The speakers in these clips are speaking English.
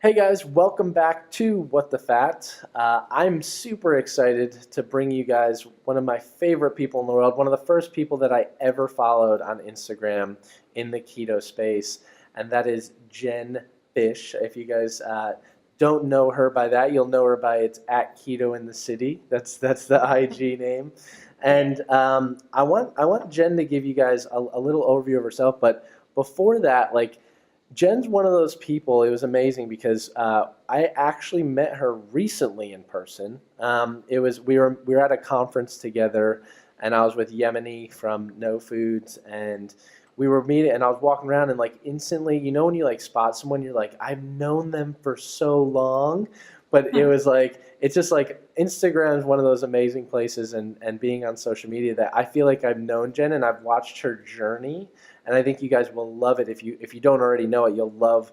Hey guys, welcome back to What the Fat. I'm super excited to bring you guys one of my favorite people in the world, one of the first people that I ever followed on Instagram in the keto space, and that is Jen Fisch. If you guys don't know her by that, you'll know her by it's at Keto in the City. That's the IG name. And I want Jen to give you guys a little overview of herself, but before that, Jen's one of those people. It was amazing because I actually met her recently in person. We were at a conference together, and I was with Yemeni from No Foods, and we were meeting. And I was walking around, and instantly, when you spot someone, you're like, I've known them for so long, but it was it's just Instagram is one of those amazing places, and being on social media that I feel like I've known Jen and I've watched her journey. And I think you guys will love it. If you don't already know it, you'll love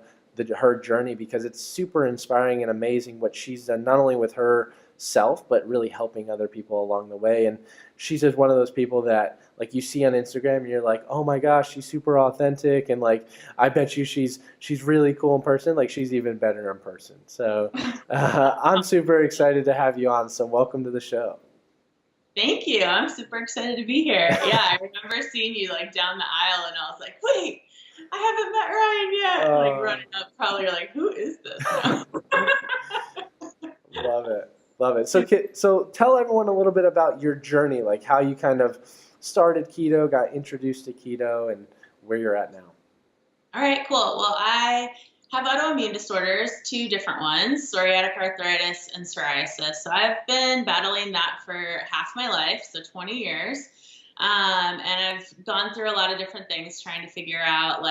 her journey because it's super inspiring and amazing what she's done, not only with herself, but really helping other people along the way. And she's just one of those people that you see on Instagram and you're like, oh my gosh, she's super authentic. And I bet you she's really cool in person. She's even better in person. So I'm super excited to have you on. So welcome to the show. Thank you. I'm super excited to be here. Yeah, I remember seeing you down the aisle, and I was like, "Wait, I haven't met Ryan yet." Running up, probably like, "Who is this?" Love it, love it. So tell everyone a little bit about your journey, how you kind of started keto, got introduced to keto, and where you're at now. All right, cool. Well, I have autoimmune disorders, two different ones, psoriatic arthritis and psoriasis. So I've been battling that for half my life, so 20 years. And I've gone through a lot of different things trying to figure out,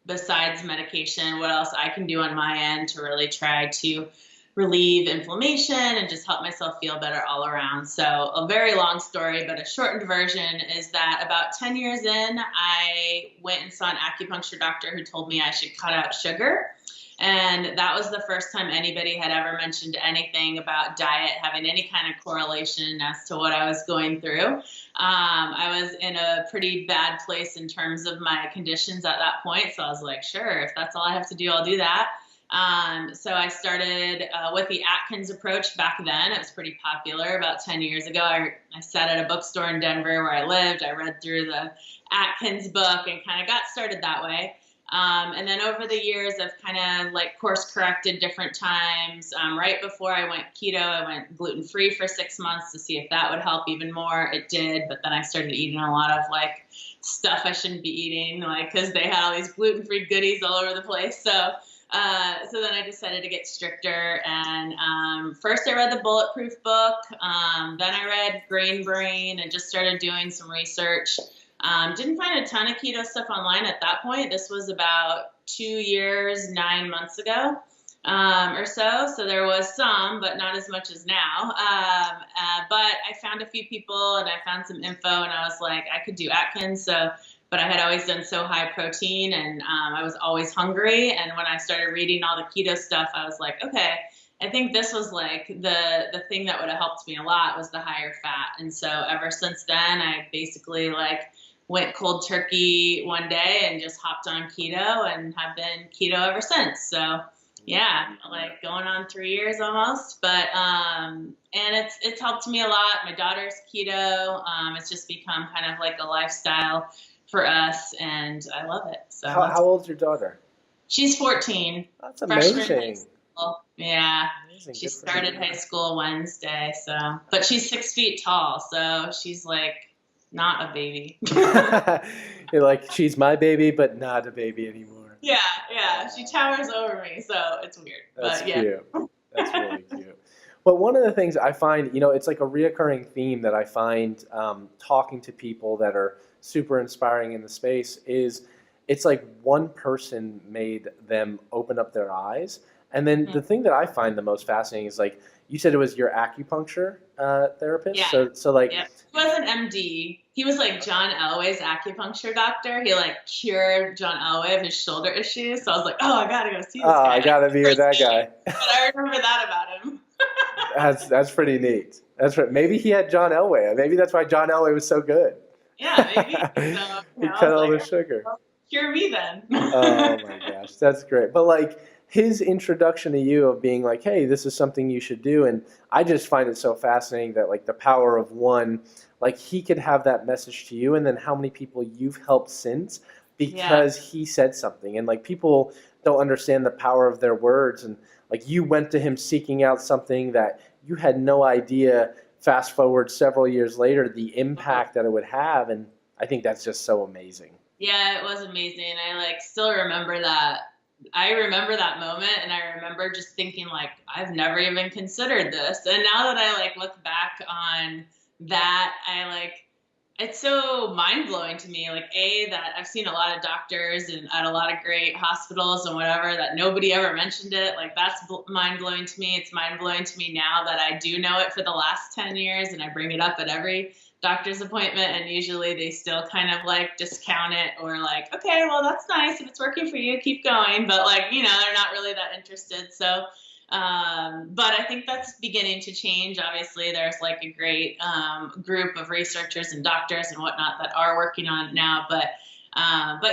besides medication, what else I can do on my end to really try to relieve inflammation and just help myself feel better all around. So a very long story, but a shortened version is that about 10 years in, I went and saw an acupuncture doctor who told me I should cut out sugar. And that was the first time anybody had ever mentioned anything about diet having any kind of correlation as to what I was going through. I was in a pretty bad place in terms of my conditions at that point. So I was like, sure, if that's all I have to do, I'll do that. So I started with the Atkins approach back then. It was pretty popular about 10 years ago. I sat at a bookstore in Denver where I lived. I read through the Atkins book and kind of got started that way. And then over the years, I've kind of course corrected different times. Right before I went keto, I went gluten-free for 6 months to see if that would help even more. It did, but then I started eating a lot of stuff I shouldn't be eating, because they had all these gluten-free goodies all over the place. So then I decided to get stricter, and first I read the Bulletproof book, then I read Grain Brain and just started doing some research. Didn't find a ton of keto stuff online at that point. This was about 2 years, 9 months ago or so. So there was some, but not as much as now. But I found a few people and I found some info, and I was like, I could do Atkins. But I had always done so high protein, and I was always hungry. And when I started reading all the keto stuff, I was like, okay, I think this was the thing that would have helped me a lot was the higher fat. And so ever since then, I basically went cold turkey one day and just hopped on keto and have been keto ever since. So yeah, going on 3 years almost, but, and it's helped me a lot. My daughter's keto. It's just become kind of a lifestyle for us, and I love it. So how old's your daughter? She's 14. That's amazing. Freshman in high school. Yeah. Amazing. She started high school Wednesday, but she's 6 feet tall, so she's not a baby. You're she's my baby, but not a baby anymore. Yeah. She towers over me, so it's weird. That's but, yeah. cute. That's really cute. But one of the things I find, it's a reoccurring theme that I find talking to people that are super inspiring in the space is it's one person made them open up their eyes. And then the thing that I find the most fascinating is you said it was your acupuncture therapist. Yeah. So yeah. He was an MD. He was John Elway's acupuncture doctor. He cured John Elway of his shoulder issues. So I was like, oh, I gotta go see this guy. I gotta be with that guy. But I remember that about him. That's pretty neat. That's right. Maybe he had John Elway. Maybe that's why John Elway was so good. Yeah, maybe. So, he cut all the sugar. Well, cure me then. Oh my gosh, that's great. But his introduction to you of being like, hey, this is something you should do. And I just find it so fascinating that like the power of one, like he could have that message to you and then how many people you've helped since Yeah. because he said something. And like people don't understand the power of their words. And like you went to him seeking out something that you had no idea, fast forward several years later, the impact that it would have. And I think that's just so amazing. Yeah, it was amazing. I like still remember that. I remember that moment and I remember just thinking like I've never even considered this. And now that I like look back on that, I like it's so mind blowing to me. Like that I've seen a lot of doctors and at a lot of great hospitals and whatever that nobody ever mentioned it. Like that's mind blowing to me. It's mind blowing to me now that I do know it for the last 10 years and I bring it up at every doctor's appointment and usually they still kind of like discount it or like, okay, well that's nice. If it's working for you, keep going. But like, they're not really that interested. So but I think that's beginning to change. Obviously, there's like a great group of researchers and doctors and whatnot that are working on it now. But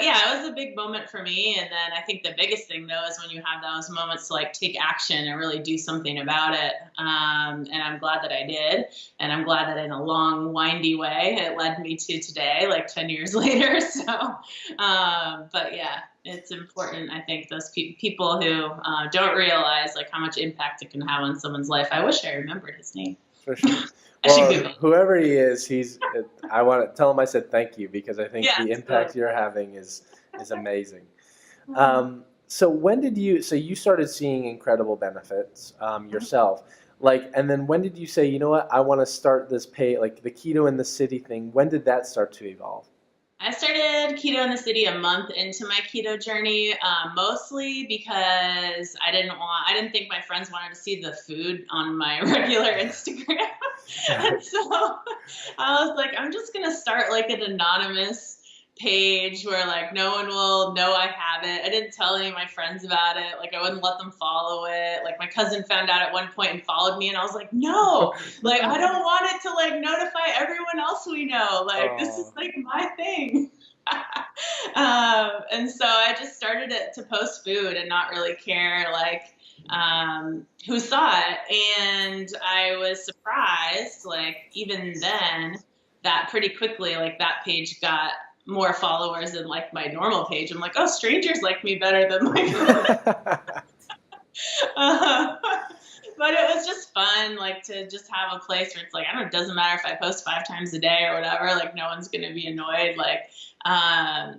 yeah, it was a big moment for me. And then I think the biggest thing though is when you have those moments to like take action and really do something about it. And I'm glad that I did. And I'm glad that in a long, windy way, it led me to today, like 10 years later. So, but yeah, it's important. I think those people who don't realize like how much impact it can have on someone's life. I wish I remembered his name. For sure. I should Well, Google. whoever he is, I want to tell him I said thank you because I think Yeah. the impact you're having is amazing. So when did so you started seeing incredible benefits yourself, like, and then when did you say, you know what, I want to start this like the keto in the city thing? When did that start to evolve? I started Keto in the City a month into my keto journey, mostly because I didn't think my friends wanted to see the food on my regular Instagram. And so I was like, I'm just going to start like an anonymous page where like no one will know I have it. I didn't tell any of my friends about it. Like I wouldn't let them follow it. Like my cousin found out at one point and followed me and I was like, no, like I don't want it to like notify everyone else we know. Like this is Oh, like my thing. And so I just started it to post food and not really care like who saw it. And I was surprised, like even then, that pretty quickly, like that page got more followers than like my normal page. I'm like, oh, strangers like me better than my uh, but it was just fun, like to just have a place where it's like, I don't know, it doesn't matter if I post 5 times a day or whatever, like no one's going to be annoyed. Like,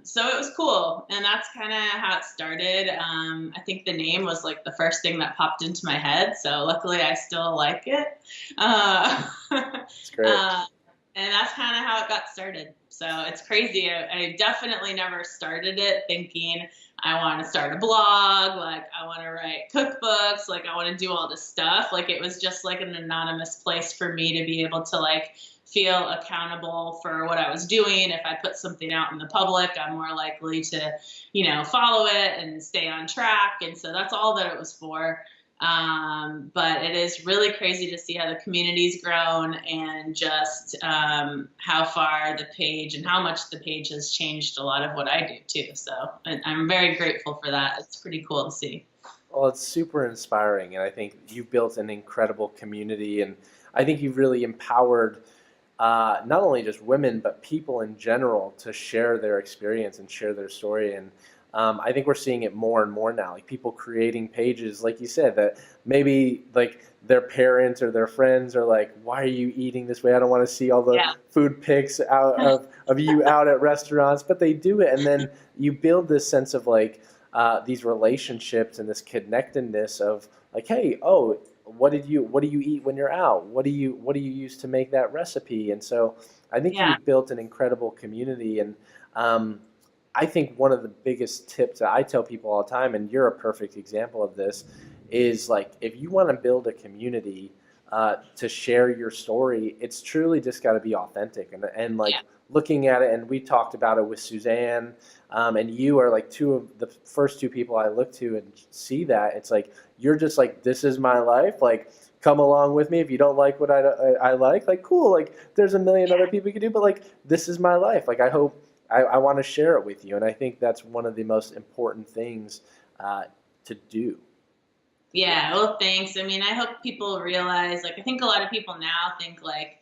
so it was cool. And that's kind of how it started. I think the name was like the first thing that popped into my head. So luckily I still like it. Uh, it's great. and that's kind of how it got started. So it's crazy. I definitely never started it thinking I want to start a blog, like I want to write cookbooks, like I want to do all this stuff. Like it was just like an anonymous place for me to be able to like feel accountable for what I was doing. If I put something out in the public, I'm more likely to, follow it and stay on track. And so that's all that it was for. But it is really crazy to see how the community's grown and just how far the page and how much the page has changed a lot of what I do too. So I'm very grateful for that. It's pretty cool to see. Well, it's super inspiring, and I think you've built an incredible community, and I think you've really empowered not only just women but people in general to share their experience and share their story. And I think we're seeing it more and more now, like people creating pages, like you said, that maybe like their parents or their friends are like, why are you eating this way? I don't want to see all the Yeah. food pics out of you out at restaurants, but they do it. And then you build this sense of like these relationships and this connectedness of like, hey, oh, what do you eat when you're out? What do you use to make that recipe? And so I think Yeah. you've built an incredible community. And I think one of the biggest tips that I tell people all the time, and you're a perfect example of this, is like if you want to build a community to share your story, it's truly just got to be authentic and like Yeah. looking at it. And we talked about it with Suzanne, and you are like two of the first two people I look to and see that. It's like you're just like, this is my life. Like come along with me. If you don't like what I like cool. Like there's a million other people you can do, but like this is my life. Like I hope. I want to share it with you, and I think that's one of the most important things to do. Yeah, well, thanks. I mean, I hope people realize, like, I think a lot of people now think, like,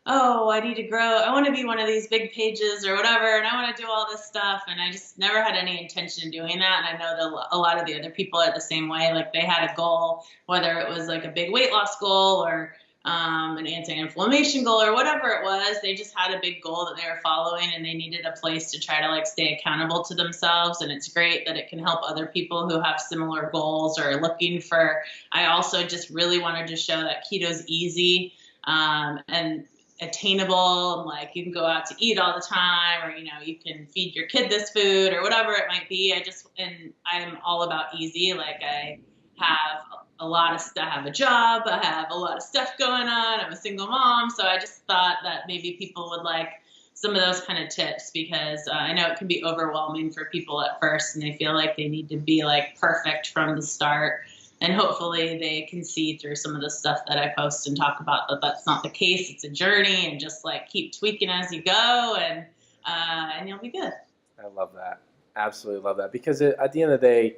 oh, I need to grow. I want to be one of these big pages or whatever, and I want to do all this stuff. And I just never had any intention of doing that. And I know that a lot of the other people are the same way. Like, they had a goal, whether it was like a big weight loss goal or an anti-inflammation goal or whatever it was. They just had a big goal that they were following, and they needed a place to try to like stay accountable to themselves. And it's great that it can help other people who have similar goals or looking for. I also just really wanted to show that keto's easy, and attainable, and like you can go out to eat all the time, or you can feed your kid this food or whatever it might be. And I'm all about easy. Like, I have a lot of stuff. I have a job, I have a lot of stuff going on, I'm a single mom, so I just thought that maybe people would like some of those kind of tips, because I know it can be overwhelming for people at first, and they feel like they need to be like perfect from the start. And hopefully they can see through some of the stuff that I post and talk about that that's not the case. It's a journey, and just like keep tweaking as you go, and you'll be good. I love that. Absolutely love that, because at the end of the day,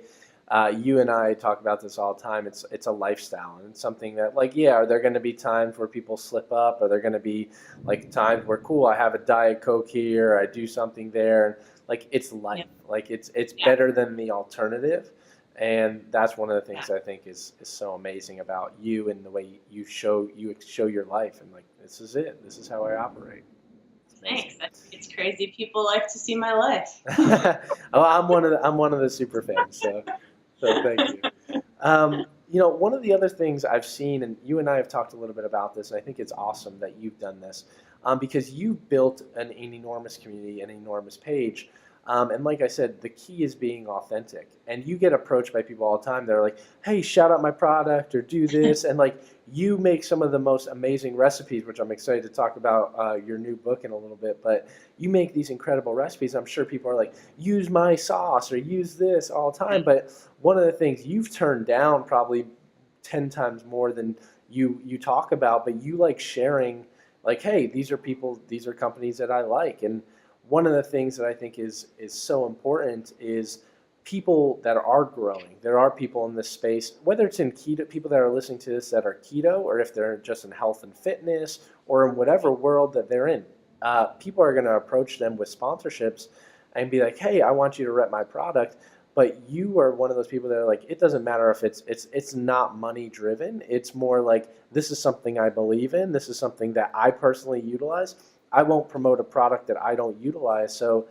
you and I talk about this all the time. It's a lifestyle, and it's something that, like, yeah, are there going to be times where people slip up? Are there going to be like times where, cool, I have a Diet Coke here, I do something there, and like it's life. Yeah. Like it's Yeah. better than the alternative, and that's one of the things Yeah. I think is so amazing about you and the way you show your life, and like, this is it. This is how I operate. It's amazing. Thanks. I think it's crazy. People like to see my life. Oh, I'm one of the super fans. So thank you. One of the other things I've seen, and you and I have talked a little bit about this, and I think it's awesome that you've done this, because you've built an enormous community, an enormous page. And like I said, the key is being authentic. And you get approached by people all the time. They're like, hey, shout out my product or do this. And like, you make some of the most amazing recipes, which I'm excited to talk about your new book in a little bit. But you make these incredible recipes. I'm sure people are like, use my sauce or use this all the time. But one of the things you've turned down probably 10 times more than you talk about, but you like sharing, like, hey, these are people, these are companies that I like. And one of the things that I think is so important is people that are growing. There are people in this space, whether it's in keto, people that are listening to this that are keto, or if they're just in health and fitness, or in whatever world that they're in. People are going to approach them with sponsorships and be like, hey, I want you to rep my product. But you are one of those people that are like, it doesn't matter if it's not money driven. It's more like, this is something I believe in. This is something that I personally utilize. I won't promote a product that I don't utilize. So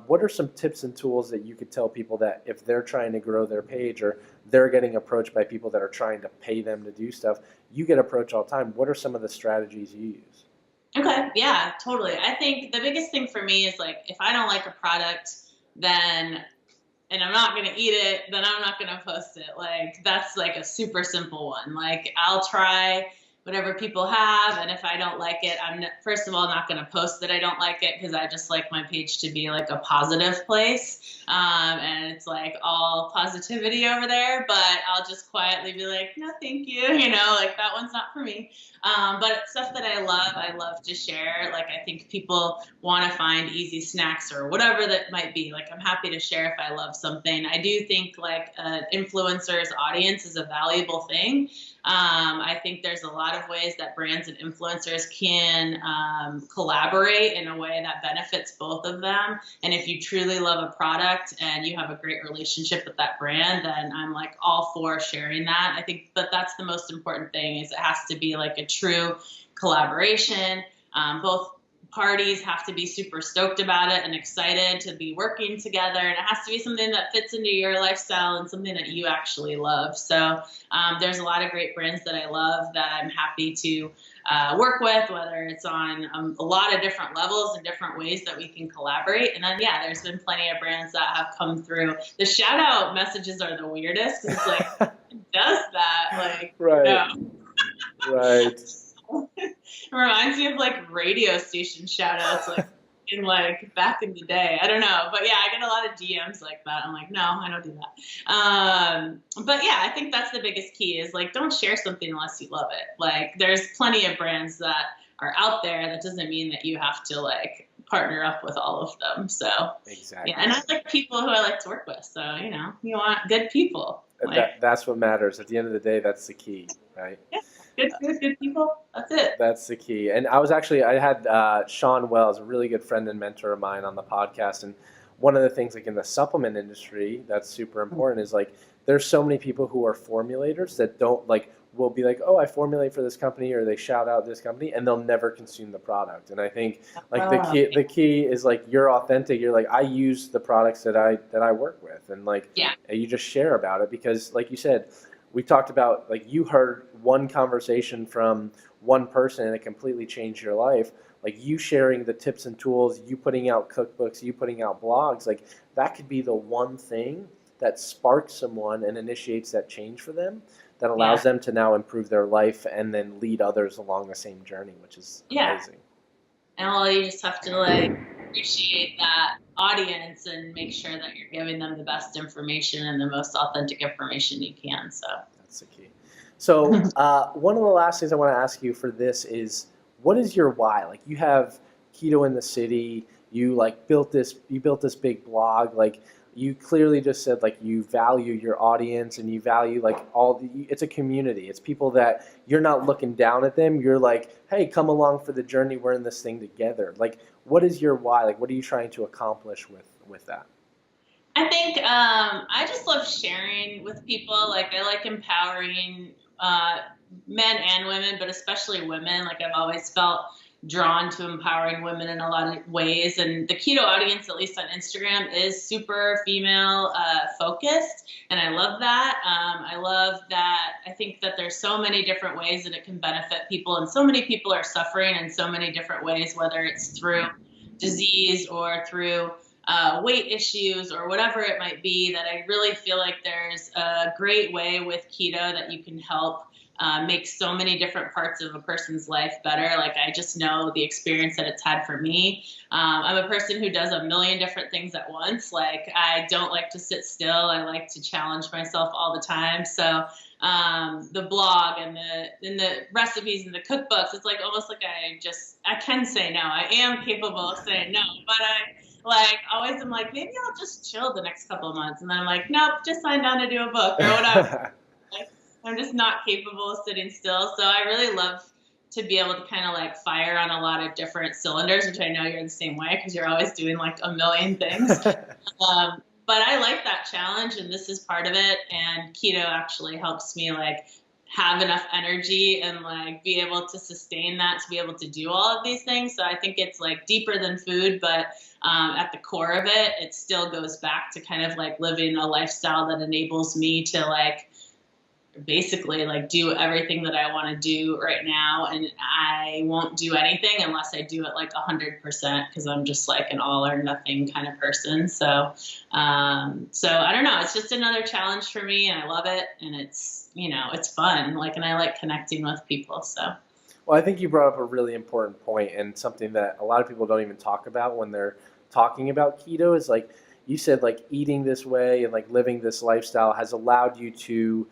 what are some tips and tools that you could tell people that if they're trying to grow their page, or they're getting approached by people that are trying to pay them to do stuff? You get approached all the time. What are some of the strategies you use? Okay. Yeah, totally. I think the biggest thing for me is like, if I don't like a product, then and I'm not going to eat it, then I'm not going to post it. Like, that's like a super simple one. Like, I'll try whatever people have, and if I don't like it, I'm first of all not going to post that I don't like it, because I just like my page to be like a positive place, and it's like all positivity over there. But I'll just quietly be like, no, thank you, like that one's not for me. But it's stuff that I love to share. Like, I think people want to find easy snacks or whatever that might be. Like, I'm happy to share if I love something. I do think like an influencer's audience is a valuable thing. I think there's a lot of ways that brands and influencers can collaborate in a way that benefits both of them. And if you truly love a product and you have a great relationship with that brand, then I'm like all for sharing that. I think that that's the most important thing, is it has to be like a true collaboration. Both parties have to be super stoked about it and excited to be working together, and it has to be something that fits into your lifestyle and something that you actually love. So there's a lot of great brands that I love that I'm happy to work with, whether it's on a lot of different levels and different ways that we can collaborate. And then, yeah, there's been plenty of brands that have come through. The shout out messages are the weirdest, because it's like, who does that? Like, Right. no. Right. It reminds me of like radio station shout outs, like in like back in the day. I don't know. But yeah, I get a lot of DMs like that. I'm like, no, I don't do that. But yeah, I think that's the biggest key, is like, don't share something unless you love it. Like, there's plenty of brands that are out there. That doesn't mean that you have to like partner up with all of them. So Exactly. yeah, and I like people who I like to work with. So, you want good people. Like, That's what matters. At the end of the day, that's the key, right? yeah, good food, good people. That's it. That's the key. And I had Sean Wells, a really good friend and mentor of mine, on the podcast. And one of the things, like in the supplement industry, that's super important is like there's so many people who are formulators that don't like will be like, oh, I formulate for this company, or they shout out this company, and they'll never consume the product. And I think like the key is like you're authentic. You're like, I use the products that I work with, and like Yeah. you just share about it because, like you said, we talked about like you heard one conversation from one person and it completely changed your life. Like you sharing the tips and tools, you putting out cookbooks, you putting out blogs, like that could be the one thing that sparks someone and initiates that change for them that allows them to now improve their life and then lead others along the same journey, which is amazing. And well, you just have to like appreciate that audience and make sure that you're giving them the best information and the most authentic information you can. So that's the key. So one of the last things I want to ask you for this is, what is your why? Like you have Keto in the City, you like built this big blog, like you clearly just said like you value your audience and you value like it's a community. It's people that you're not looking down at them. You're like, hey, come along for the journey. We're in this thing together. Like, what is your why? Like, what are you trying to accomplish with that? I think I just love sharing with people. Like I like empowering men and women, but especially women. Like I've always felt drawn to empowering women in a lot of ways. And the keto audience, at least on Instagram, is super female focused. And I love that. I love that. I think that there's so many different ways that it can benefit people. And so many people are suffering in so many different ways, whether it's through disease or through weight issues or whatever it might be, that I really feel like there's a great way with keto that you can help make so many different parts of a person's life better. Like I just know the experience that it's had for me. I'm a person who does a million different things at once. Like I don't like to sit still. I like to challenge myself all the time. So the blog and the recipes and the cookbooks, it's like almost like I can say no. I am capable of saying no, but I always am like, maybe I'll just chill the next couple of months. And then I'm like, nope, just sign down to do a book or whatever. I'm just not capable of sitting still. So I really love to be able to kind of like fire on a lot of different cylinders, which I know you're the same way because you're always doing like a million things. But I like that challenge, and this is part of it. And keto actually helps me like have enough energy and like be able to sustain that to be able to do all of these things. So I think it's like deeper than food, but at the core of it, it still goes back to kind of like living a lifestyle that enables me to like basically like do everything that I want to do right now. And I won't do anything unless I do it like 100% because I'm just like an all or nothing kind of person. So I don't know. It's just another challenge for me, and I love it. And it's, it's fun. Like, and I like connecting with people. So. Well, I think you brought up a really important point, and something that a lot of people don't even talk about when they're talking about keto is like you said, like eating this way and like living this lifestyle has allowed you to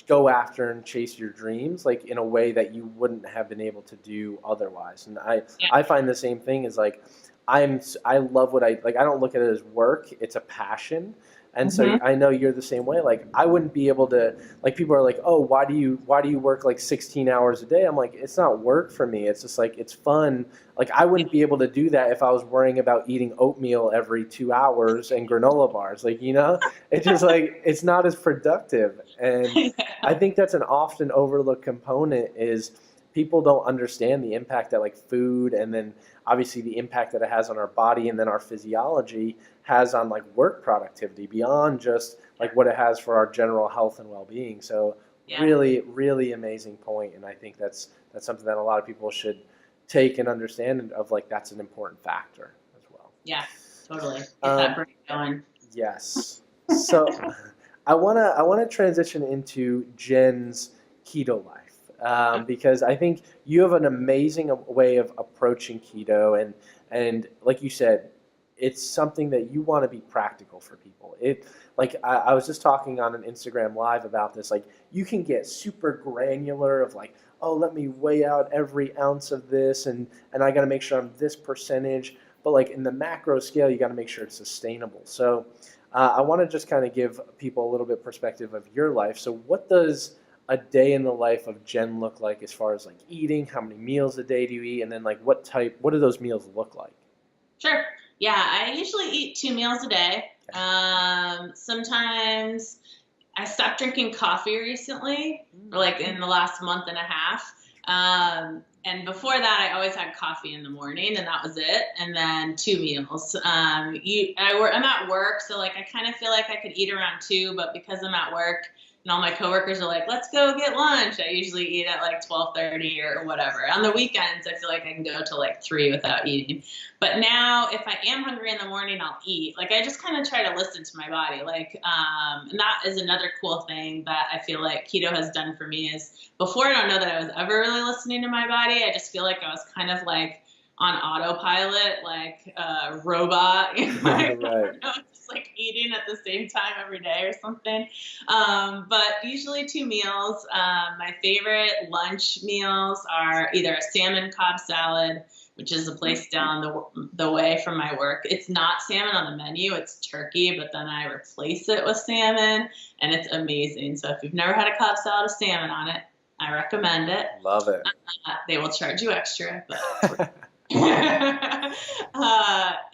go after and chase your dreams like in a way that you wouldn't have been able to do otherwise. And I find the same thing is like I love what I like. I don't look at it as work. It's a passion. And so I know you're the same way. Like I wouldn't be able to, like people are like, oh, why do you work like 16 hours a day? I'm like, it's not work for me. It's just like, it's fun. Like I wouldn't be able to do that if I was worrying about eating oatmeal every 2 hours and granola bars. Like, it's just like, it's not as productive. And I think that's an often overlooked component is people don't understand the impact that like food and then obviously the impact that it has on our body and then our physiology has on like work productivity beyond just like what it has for our general health and well-being. So really, really amazing point. And I think that's something that a lot of people should take and understand of like, that's an important factor as well. Yeah, totally. Get that brain going. Yes. So I want to transition into Jen's keto life. Because I think you have an amazing way of approaching keto, and like you said, it's something that you want to be practical for people. I was just talking on an Instagram live about this. Like you can get super granular of like, oh, let me weigh out every ounce of this, and I got to make sure I'm this percentage. But like in the macro scale, you got to make sure it's sustainable. So I want to just kind of give people a little bit perspective of your life. So what does a day in the life of Jen look like as far as like eating? How many meals a day do you eat? And then like what do those meals look like? Sure. Yeah, I usually eat 2 meals a day. Sometimes I stopped drinking coffee recently, or like in the last month and a half. And before that, I always had coffee in the morning, and that was it. And then 2 meals. I'm at work, so like I kind of feel like I could eat around 2, but because I'm at work and all my coworkers are like, "Let's go get lunch," I usually eat at like 12:30 or whatever. On the weekends, I feel like I can go to like 3 without eating. But now, if I am hungry in the morning, I'll eat. Like I just kind of try to listen to my body. And that is another cool thing that I feel like keto has done for me is before I don't know that I was ever really listening to my body. I just feel like I was kind of like on autopilot, like a robot. I Right. don't know, just like eating at the same time every day or something. But usually 2 meals. My favorite lunch meals are either a salmon Cobb salad, which is a place down the way from my work. It's not salmon on the menu, it's turkey, but then I replace it with salmon, and it's amazing. So if you've never had a Cobb salad with salmon on it, I recommend it. Love it. They will charge you extra, but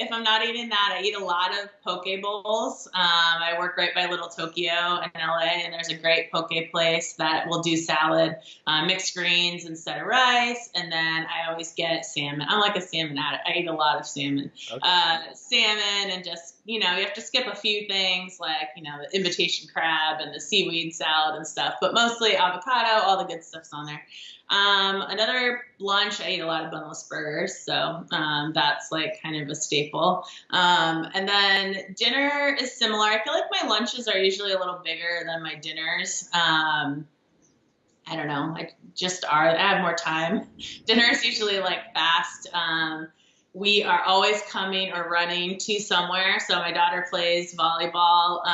if I'm not eating that, I eat a lot of poke bowls. I work right by Little Tokyo in LA, and there's a great poke place that will do salad, mixed greens instead of rice, and then I always get salmon. I'm like a salmon addict. I eat a lot of salmon. Okay. Salmon and just, you have to skip a few things like, the imitation crab and the seaweed salad and stuff, but mostly avocado, all the good stuff's on there. Another lunch, I eat a lot of boneless burgers, so that's like kind of a staple. And then dinner is similar. I feel like my lunches are usually a little bigger than my dinners. I don't know, I have more time. Dinner is usually like fast. We are always coming or running to somewhere. So my daughter plays volleyball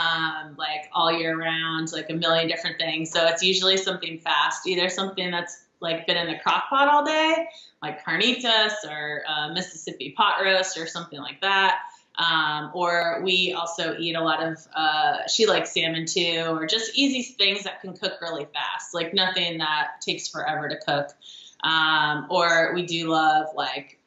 like all year round, like a million different things. So it's usually something fast, either something that's like been in the crock pot all day, like carnitas or Mississippi pot roast or something like that. Or we also eat a lot of, she likes salmon too, or just easy things that can cook really fast, like nothing that takes forever to cook. Or we do love,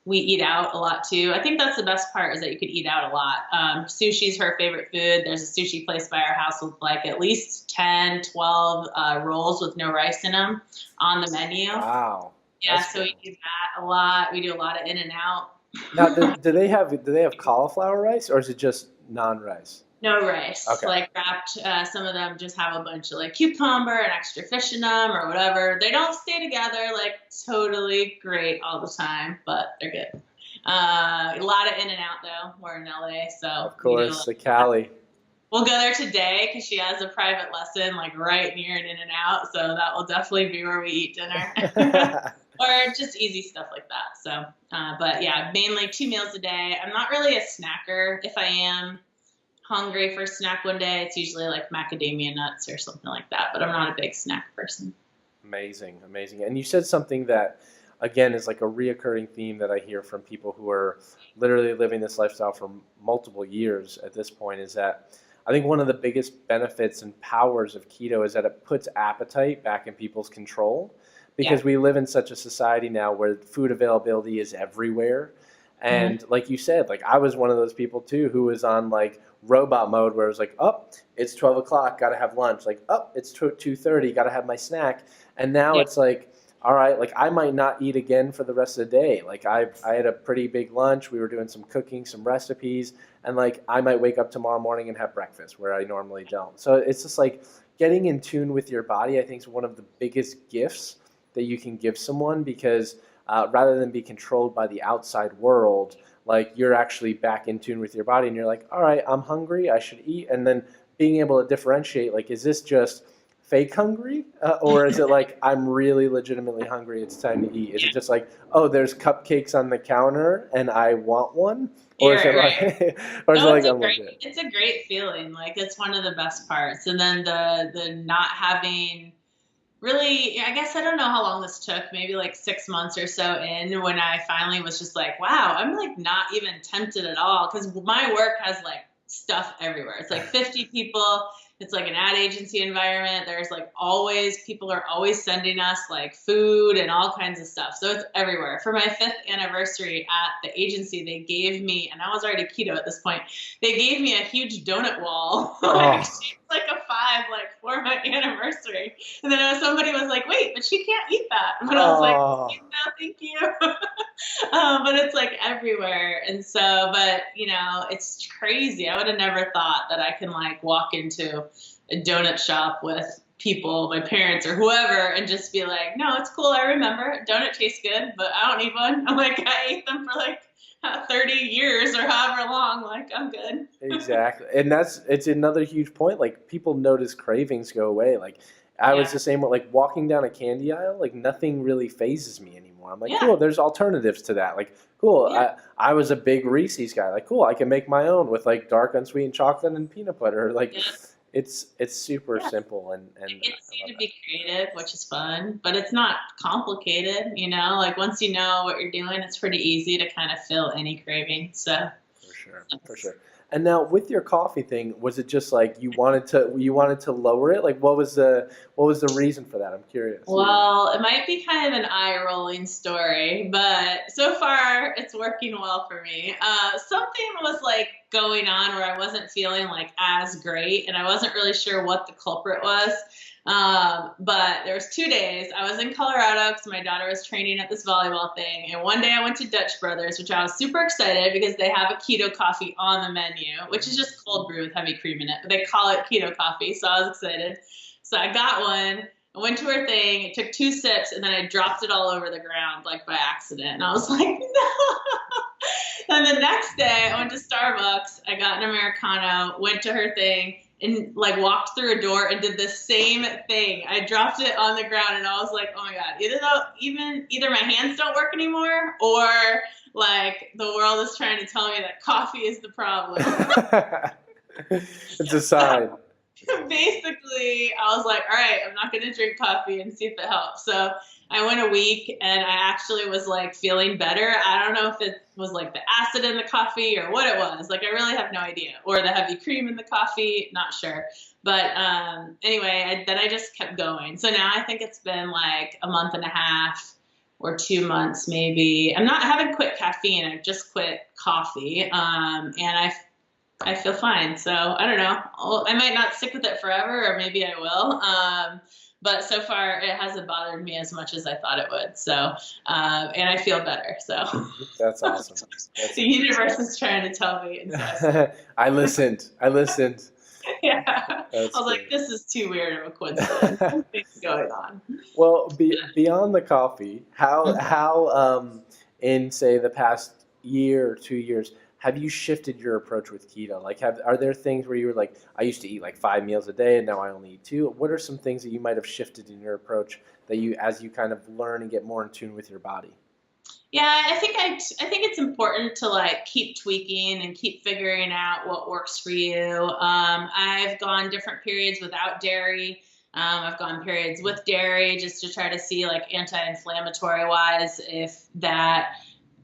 we eat out a lot too. I think that's the best part is that you could eat out a lot. Sushi's her favorite food. There's a sushi place by our house with like at least 10, 12 rolls with no rice in them on the menu. Wow. Yeah, That's so cool. we do that a lot. We do a lot of In-N-Out. Now, do they have cauliflower rice or is it just non-rice? No rice. Okay. Like wrapped, some of them just have a bunch of like cucumber and extra fish in them or whatever. They don't stay together like totally great all the time, but they're good. A lot of In-N-Out though. We're in LA, so Of course, the Cali. we'll go there today because she has a private lesson like right near an In-N-Out, so that will definitely be where we eat dinner. Or just easy stuff like that. So, but yeah, mainly 2 meals a day. I'm not really a snacker. If I am hungry for a snack one day, it's usually like macadamia nuts or something like that, but I'm not a big snack person. Amazing, amazing. And you said something that, again, is like a reoccurring theme that I hear from people who are literally living this lifestyle for multiple years at this point is that I think one of the biggest benefits and powers of keto is that it puts appetite back in people's control because we live in such a society now where food availability is everywhere. And like you said, like I was one of those people too who was on like robot mode where it was like, oh, it's 12 o'clock, got to have lunch. Like, oh, it's 2:30, got to have my snack. And now it's like, all right, like I might not eat again for the rest of the day. Like I had a pretty big lunch. We were doing some cooking, some recipes, and like I might wake up tomorrow morning and have breakfast where I normally don't. So it's just like getting in tune with your body, I think, is one of the biggest gifts that you can give someone because rather than be controlled by the outside world, like you're actually back in tune with your body and you're like, all right, I'm hungry, I should eat. And then being able to differentiate, like, is this just fake hungry or is it like I'm really legitimately hungry, it's time to eat? Is it just like, oh, there's cupcakes on the counter and I want one? Or is it like, or is it like I'm legit? It's a great feeling. Like it's one of the best parts. And then the not having really, I guess I don't know how long this took, maybe like 6 months or so in when I finally was just like, wow, I'm like not even tempted at all. Cause my work has like stuff everywhere. It's like 50 people. It's like an ad agency environment. There's like always, people are always sending us like food and all kinds of stuff. So it's everywhere. For my 5th anniversary at the agency, they gave me, and I was already keto at this point, they gave me a huge donut wall, like a 5, like for my anniversary. And then somebody was like, wait, but she can't eat that. But I was like, no, thank you. But it's like everywhere. And so, but you know, it's crazy. I would have never thought that I can like walk into a donut shop with people, my parents or whoever, and just be like, no, it's cool. I remember donut tastes good, but I don't need one. I'm like, I ate them for like 30 years or however long. Like, I'm good. Exactly. And it's another huge point. Like, people notice cravings go away. Like, I was the same way, like walking down a candy aisle, like nothing really phases me anymore. I'm like, cool, there's alternatives to that. Like, cool. I was a big Reese's guy. Like, cool, I can make my own with like dark unsweetened chocolate and peanut butter. Like, it's super simple and it gets you to be creative, which is fun, but it's not complicated, you know? Like once you know what you're doing, it's pretty easy to kind of fill any craving. So for sure. And now with your coffee thing, was it just like you wanted to lower it? Like what was the reason for that? I'm curious. Well, it might be kind of an eye-rolling story, but so far it's working well for me. Something was like going on where I wasn't feeling like as great, and I wasn't really sure what the culprit was. But there was 2 days. I was in Colorado because my daughter was training at this volleyball thing. And one day I went to Dutch Brothers, which I was super excited because they have a keto coffee on the menu, which is just cold brew with heavy cream in it. But they call it keto coffee, so I was excited. So I got one. I went to her thing. It took 2 sips, and then I dropped it all over the ground, like by accident. And I was like, no. And the next day I went to Starbucks. I got an Americano, went to her thing, and like walked through a door and did the same thing. I dropped it on the ground and I was like, oh my God, either my hands don't work anymore or like the world is trying to tell me that coffee is the problem. It's a sign. Basically, I was like, all right, I'm not going to drink coffee and see if it helps. So I went a week and I actually was like feeling better. I don't know if it was like the acid in the coffee or what it was. Like, I really have no idea. Or the heavy cream in the coffee, not sure. But anyway, then I just kept going. So now I think it's been like a month and a half or 2 months maybe. I haven't quit caffeine. I've just quit coffee. And I feel fine. So I don't know. I might not stick with it forever, or maybe I will. But so far, it hasn't bothered me as much as I thought it would. So, and I feel better. So that's awesome. The universe is trying to tell me. And so I listened. Yeah. I was like, this is too weird of a coincidence. Something's going on. Well, beyond the coffee, how in say the past year or 2 years, have you shifted your approach with keto? Like, are there things where you were like, I used to eat like 5 meals a day and now I only eat 2? What are some things that you might have shifted in your approach that as you kind of learn and get more in tune with your body? Yeah, I think it's important to like keep tweaking and keep figuring out what works for you. I've gone different periods without dairy. I've gone periods with dairy just to try to see like anti-inflammatory wise if that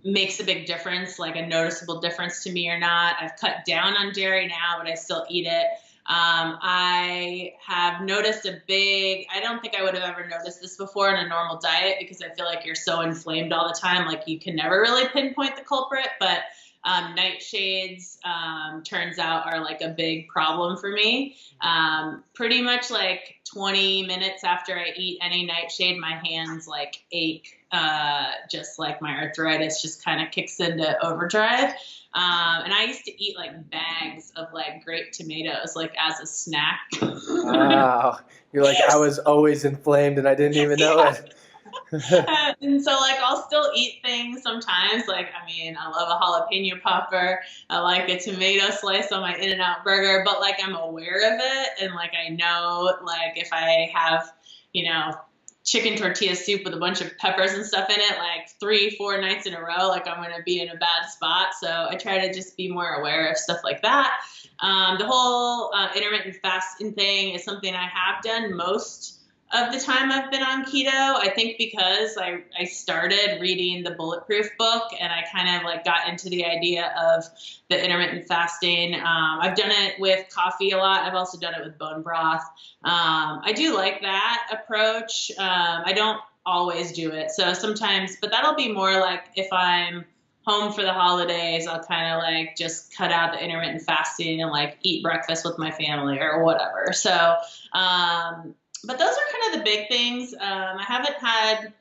makes a big difference, like a noticeable difference to me or not. I've cut down on dairy now, but I still eat it. I have noticed I don't think I would have ever noticed this before in a normal diet because I feel like you're so inflamed all the time. Like you can never really pinpoint the culprit, but nightshades turns out are like a big problem for me. Pretty much like 20 minutes after I eat any nightshade, my hands like ache. Just like my arthritis just kind of kicks into overdrive. And I used to eat like bags of like grape tomatoes like as a snack. Wow. You're like, I was always inflamed and I didn't even know it. And so like I'll still eat things sometimes. Like, I mean, I love a jalapeno popper. I like a tomato slice on my In-N-Out burger, but like I'm aware of it. And like I know like if I have, chicken tortilla soup with a bunch of peppers and stuff in it, like 3-4 nights in a row, like I'm going to be in a bad spot. So I try to just be more aware of stuff like that. The whole intermittent fasting thing is something I have done most of the time I've been on keto. I think because I started reading the Bulletproof book and I kind of like got into the idea of the intermittent fasting. I've done it with coffee a lot. I've also done it with bone broth. I do like that approach. I don't always do it. So sometimes, but that'll be more like if I'm home for the holidays, I'll kind of like just cut out the intermittent fasting and like eat breakfast with my family or whatever. So, but those are kind of the big things. I haven't had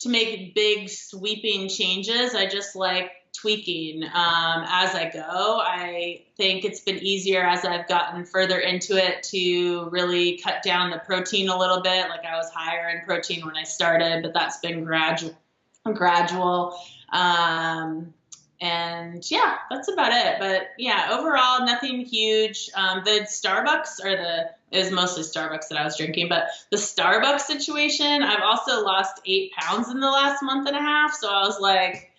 to make big sweeping changes. I just like tweaking as I go. I think it's been easier as I've gotten further into it to really cut down the protein a little bit. Like I was higher in protein when I started, but that's been gradual. And yeah, that's about it. But yeah, overall, nothing huge. The Starbucks it was mostly Starbucks that I was drinking, but the Starbucks situation, I've also lost 8 pounds in the last month and a half. So I was like,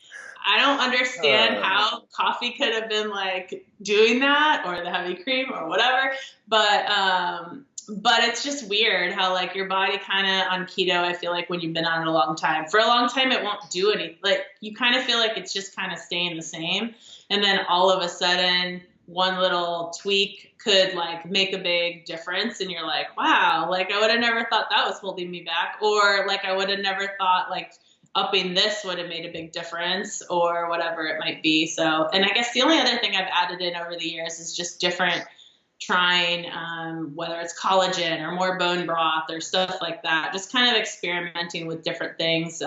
I don't understand how coffee could have been like doing that, or the heavy cream or whatever. But it's just weird how like your body kind of on keto, I feel like when you've been on it a long time, for a long time, it won't do anything. Like you kind of feel like it's just kind of staying the same. And then all of a sudden one little tweak could like make a big difference. And you're like, wow, like I would have never thought that was holding me back. Or like I would have never thought like upping this would have made a big difference or whatever it might be. So, and I guess the only other thing I've added in over the years is just different trying, whether it's collagen or more bone broth or stuff like that, just kind of experimenting with different things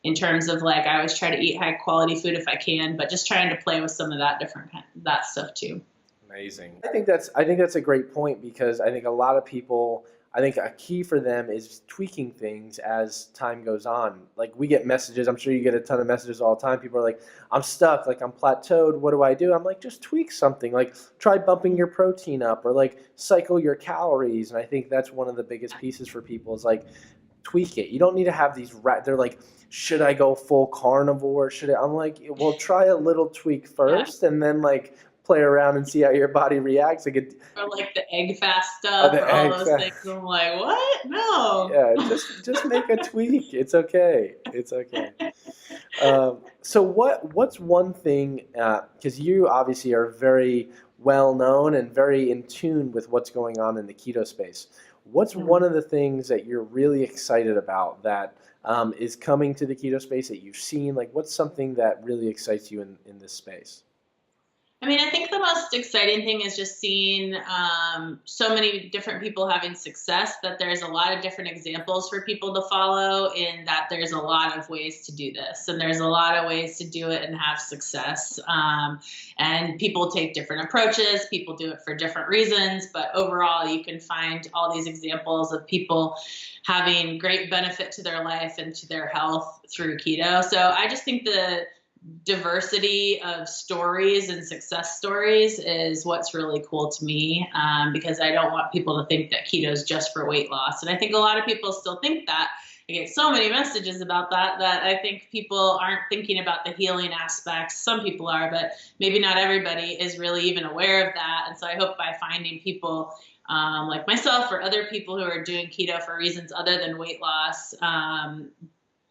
in terms of like, I always try to eat high quality food if I can, but just trying to play with some of that stuff too. Amazing. I think that's a great point, because I think a lot of people, I think a key for them is tweaking things as time goes on. Like we get messages, I'm sure you get a ton of messages all the time. People are like, I'm stuck, like I'm plateaued. What do I do? I'm like, just tweak something. Like try bumping your protein up or like cycle your calories. And I think that's one of the biggest pieces for people is like tweak it. You don't need to have these, they're like, should I go full carnivore? I'm like, well, try a little tweak first and then like play around and see how your body reacts. Like or like the egg fast stuff or all those things. I'm like, what? No. Yeah, just make a tweak. It's okay. It's okay. So what's one thing, because you obviously are very well known and very in tune with what's going on in the keto space. What's one of the things that you're really excited about that is coming to the keto space that you've seen? Like what's something that really excites you in this space? I mean, I think the most exciting thing is just seeing so many different people having success, that there's a lot of different examples for people to follow, in that there's a lot of ways to do this and there's a lot of ways to do it and have success. And people take different approaches, people do it for different reasons, but overall you can find all these examples of people having great benefit to their life and to their health through keto. So I just think the diversity of stories and success stories is what's really cool to me, because I don't want people to think that keto is just for weight loss. And I think a lot of people still think that. I get so many messages about that I think people aren't thinking about the healing aspects. Some people are, but maybe not everybody is really even aware of that. And so I hope by finding people like myself or other people who are doing keto for reasons other than weight loss,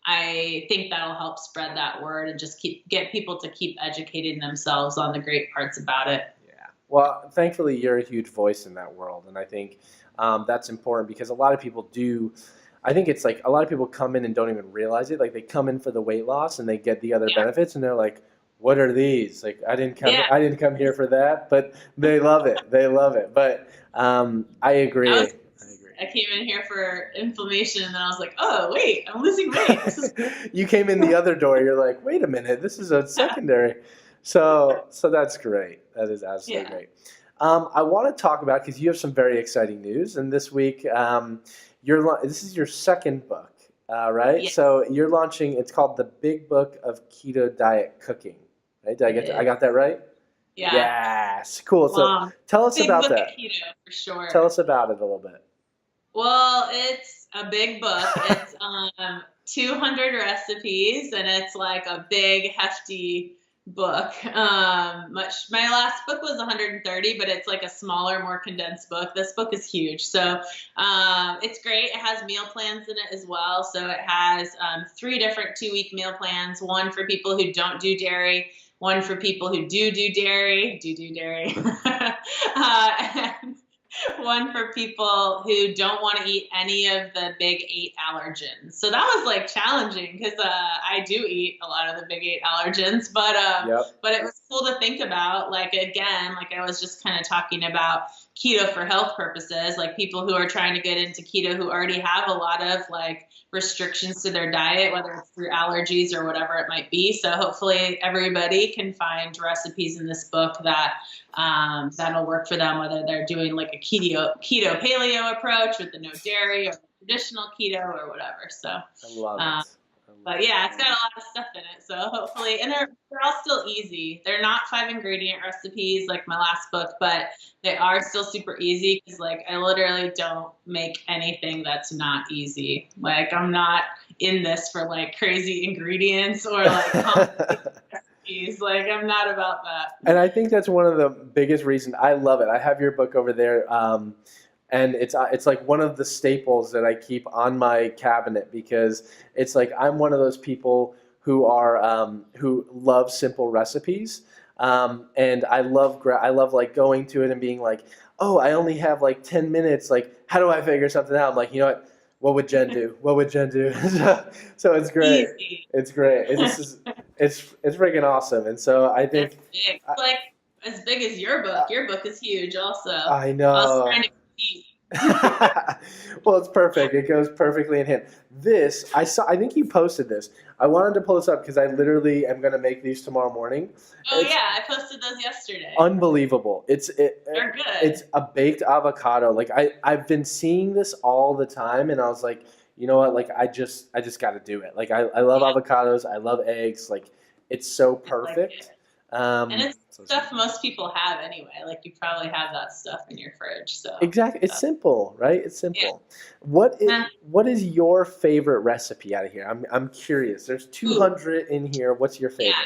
I think that'll help spread that word and just get people to keep educating themselves on the great parts about it. Yeah. Well, thankfully, you're a huge voice in that world. And I think that's important, because a lot of people do. I think it's like a lot of people come in and don't even realize it. Like they come in for the weight loss and they get the other benefits and they're like, what are these? Like I didn't come here for that, but they love it. They love it. But I agree. I came in here for inflammation, and then I was like, oh, wait, I'm losing weight. You came in the other door. You're like, wait a minute, this is a secondary. So that's great. That is absolutely great. I want to talk about, because you have some very exciting news, and this week, this is your second book, right? Yes. So you're launching, it's called The Big Book of Keto Diet Cooking, right? I got that right? Yeah. Yes. Cool. So tell us about that. Big book of keto, for sure. Tell us about it a little bit. Well, it's a big book. It's 200 recipes, and it's like a big, hefty book. My last book was 130, but it's like a smaller, more condensed book. This book is huge. So it's great. It has meal plans in it as well. So it has 3 different 2-week meal plans, one for people who don't do dairy, one for people who do dairy, and one for people who don't want to eat any of the big 8 allergens. So that was like challenging because I do eat a lot of the big 8 allergens, but it was cool to think about. Like, again, like I was just kind of talking about keto for health purposes, like people who are trying to get into keto who already have a lot of like restrictions to their diet, whether it's through allergies or whatever it might be. So hopefully everybody can find recipes in this book that that'll work for them, whether they're doing like a keto paleo approach with the no dairy or traditional keto or whatever. So I love it. But yeah, it's got a lot of stuff in it. So hopefully, and they're all still easy. They're not 5-ingredient recipes like my last book, but they are still super easy because like I literally don't make anything that's not easy. Like I'm not in this for like crazy ingredients or like complicated recipes. Like I'm not about that. And I think that's one of the biggest reasons. I love it. I have your book over there. And it's like one of the staples that I keep on my cabinet because it's like I'm one of those people who love simple recipes, and I love like going to it and being like, oh, I only have like 10 minutes. Like, how do I figure something out? I'm like, you know what? What would Jen do? What would Jen do? So it's great. Easy. It's great. It's freaking awesome. And so I think it's like as big as your book. Your book is huge, also. I know. I was trying to compete. Well, it's perfect. It goes perfectly in hand. This, I think you posted this. I wanted to pull this up because I literally am going to make these tomorrow morning. Yeah, I posted those yesterday. Unbelievable. They're good. It's a baked avocado. Like I've been seeing this all the time, and I was like, you know what? Like I just got to do it. Like I love avocados. I love eggs. Like it's so perfect. And it's stuff most people have anyway. Like you probably have that stuff in your fridge. So exactly, it's simple, right? It's simple. Yeah. What is your favorite recipe out of here? I'm curious. There's 200 in here. What's your favorite? Yeah.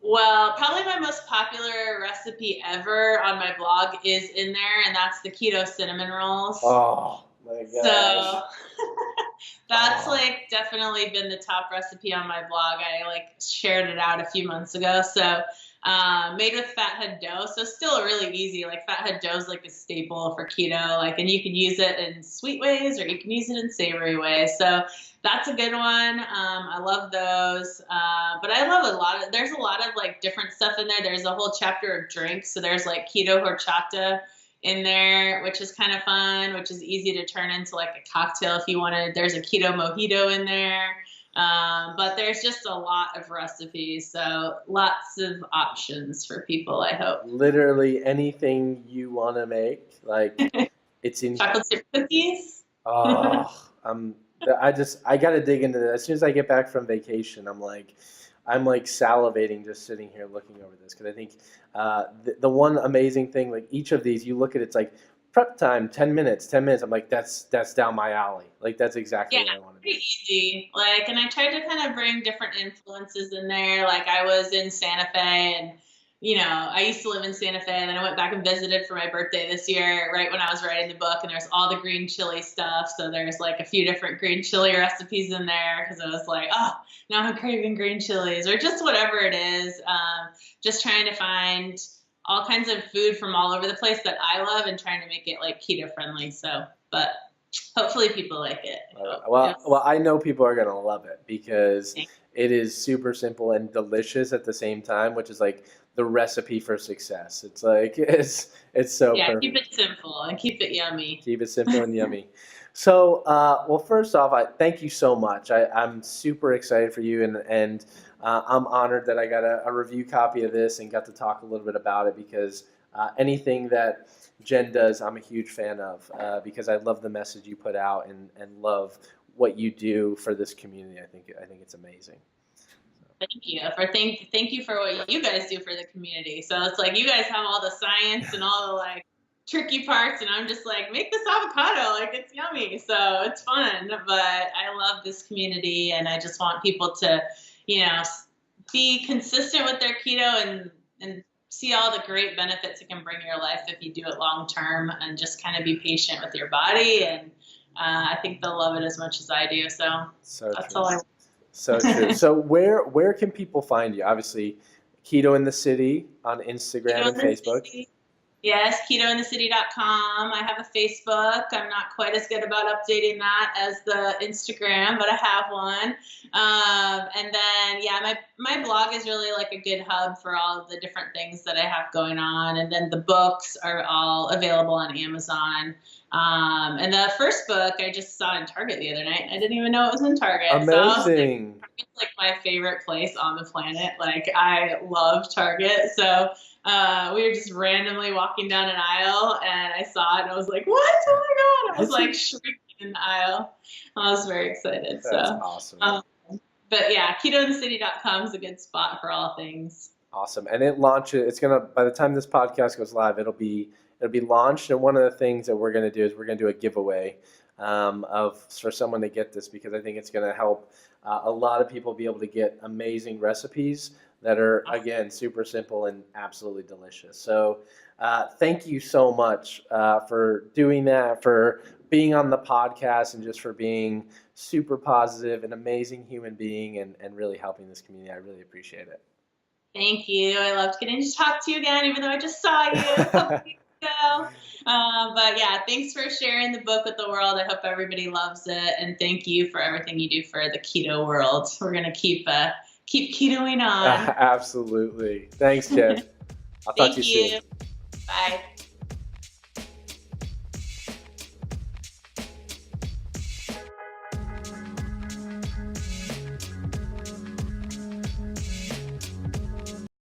Well, probably my most popular recipe ever on my blog is in there, and that's the keto cinnamon rolls. Oh my gosh. So that's like definitely been the top recipe on my blog. I like shared it out a few months ago. So made with fathead dough. So still really easy. Like fathead dough is like a staple for keto. Like, and you can use it in sweet ways or you can use it in savory ways. So that's a good one. I love those. But I love there's a lot of like different stuff in there. There's a whole chapter of drinks. So there's like keto horchata in there, which is kind of fun, which is easy to turn into like a cocktail if you wanted. There's a keto mojito in there. But there's just a lot of recipes, so lots of options for people, I hope. Literally anything you want to make, like it's in chocolate chip cookies. Oh, I got to dig into that. As soon as I get back from vacation, I'm like salivating just sitting here looking over this because I think the one amazing thing, like each of these, you look at it's like prep time, 10 minutes. I'm like, that's down my alley. Like that's exactly what I want to do. Pretty easy. Like, and I tried to kind of bring different influences in there. Like I was in Santa Fe and, you know, I used to live in Santa Fe and then I went back and visited for my birthday this year, right when I was writing the book, and there's all the green chili stuff. So there's like a few different green chili recipes in there because I was like, oh, now I'm craving green chilies or just whatever it is. Just trying to find all kinds of food from all over the place that I love and trying to make it like keto friendly. So, but hopefully people like it. Well, I know people are going to love it because it is super simple and delicious at the same time, which is like the recipe for success. It's like, it's so perfect. Keep it simple and keep it yummy. Keep it simple and yummy. So, well, first off, I thank you so much. I'm super excited for you, and I'm honored that I got a review copy of this and got to talk a little bit about it because anything that Jen does, I'm a huge fan of because I love the message you put out and love what you do for this community. I think it's amazing. Thank you for what you guys do for the community. So it's like you guys have all the science and all the like tricky parts, and I'm just like, make this avocado, like it's yummy. So it's fun, but I love this community and I just want people to, you know, be consistent with their keto and see all the great benefits it can bring your life if you do it long term, and just kind of be patient with your body. And I think they'll love it as much as I do. So that's true. all I So true. So where can people find you? Obviously, Keto in the City on Instagram Keto and in the Facebook. City. Yes, ketointhecity.com. I have a Facebook. I'm not quite as good about updating that as the Instagram, but I have one. And then, yeah, my blog is really like a good hub for all of the different things that I have going on. And then the books are all available on Amazon. And the first book I just saw in Target the other night. I didn't even know it was in Target. So I was like, Amazing. Target's like my favorite place on the planet. Like, I love Target. So we were just randomly walking down an aisle, and I saw it, and I was like, "What? Oh my God!" I was like shrieking in the aisle. I was very excited. That's awesome. But yeah, ketointhecity.com is a good spot for all things. Awesome. And it launches, it's going to, by the time this podcast goes live, it'll be launched. And one of the things that we're going to do is we're going to do a giveaway for someone to get this, because I think it's going to help a lot of people be able to get amazing recipes that are, again, super simple and absolutely delicious. So thank you so much for doing that, for being on the podcast, and just for being super positive, an amazing human being, and really helping this community. I really appreciate it. Thank you. I loved getting to talk to you again, even though I just saw you a couple weeks ago. But yeah, thanks for sharing the book with the world. I hope everybody loves it. And thank you for everything you do for the keto world. We're going to keep ketoing on. Absolutely. Thanks, Jen. I'll talk to you soon. Bye.